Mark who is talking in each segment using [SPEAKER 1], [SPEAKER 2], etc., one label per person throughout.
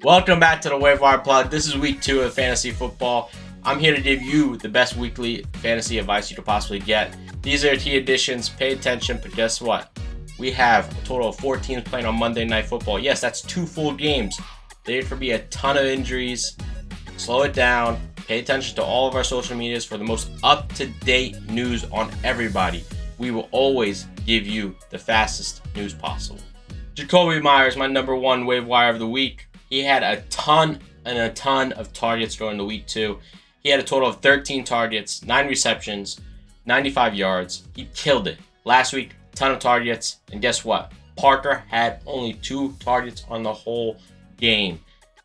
[SPEAKER 1] Welcome back to the WAIVER Plug. This is week 2 of fantasy football. I'm here to give you the best weekly fantasy advice you could possibly get. These are key additions. Pay attention, but guess what? We have a total of 4 teams playing on Monday Night Football. Yes, that's 2 full games. There could be a ton of injuries. Slow it down. Pay attention to all of our social medias for the most up-to-date news on everybody. We will always give you the fastest news possible. Jacobi Meyers, my number 1 waiver wire of the week. He had a ton of targets during the week 2. He had a total of 13 targets, 9 receptions, 95 yards. He killed it. Last week, ton of targets. And guess what? Parker had only 2 targets on the whole game.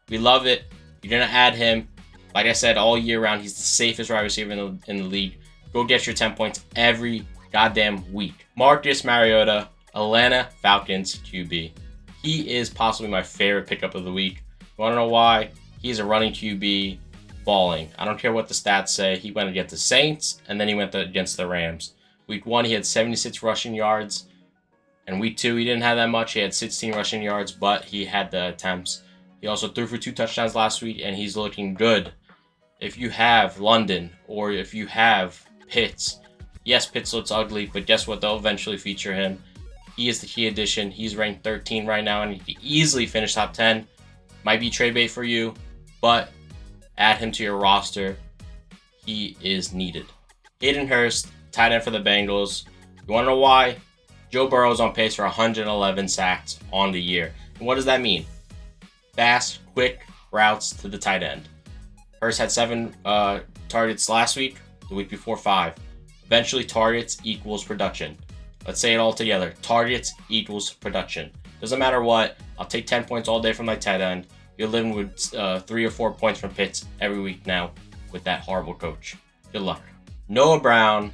[SPEAKER 1] We love it. You're going to add him. Like I said, all year round, he's the safest wide receiver in the league. Go get your 10 points every goddamn week. Marcus Mariota, Atlanta Falcons QB. He is possibly my favorite pickup of the week. You want to know why? He's a running QB balling. I don't care what the stats say. He went against the Saints, and then he went against the Rams. Week 1, he had 76 rushing yards. And week 2, he didn't have that much. He had 16 rushing yards, but he had the attempts. He also threw for 2 touchdowns last week, and he's looking good. If you have London or if you have Pitts, yes, Pitts looks ugly, but guess what? They'll eventually feature him. He is the key addition. He's ranked 13 right now, and he can easily finish top 10. Might be trade bait for you, but add him to your roster. He is needed. Hayden Hurst, tight end for the Bengals. You want to know why? Joe Burrow is on pace for 111 sacks on the year. And what does that mean? Fast, quick routes to the tight end. Hurst had 7 targets last week, the week before 5. Eventually, targets equals production. Let's say it all together. Targets equals production. Doesn't matter what. I'll take 10 points all day from my tight end. You're living with 3 or 4 points from Pitts every week now with that horrible coach. Good luck. Noah Brown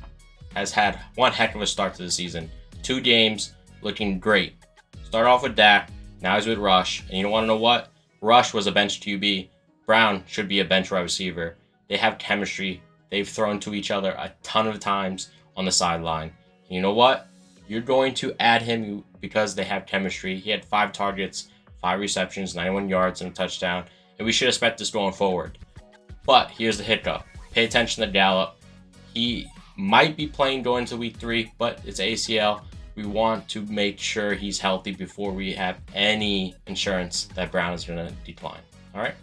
[SPEAKER 1] has had one heck of a start to the season. 2 games looking great. Start off with Dak. Now he's with Rush. And you don't want to know what? Rush was a bench QB. Brown should be a bench wide receiver. They have chemistry. They've thrown to each other a ton of times on the sideline. And you know what? You're going to add him because they have chemistry. He had 5 targets, 5 receptions, 91 yards, and a touchdown. And we should expect this going forward. But here's the hiccup. Pay attention to Gallup. He might be playing going into week 3, but it's ACL. We want to make sure he's healthy before we have any insurance that Brown is going to decline. All right?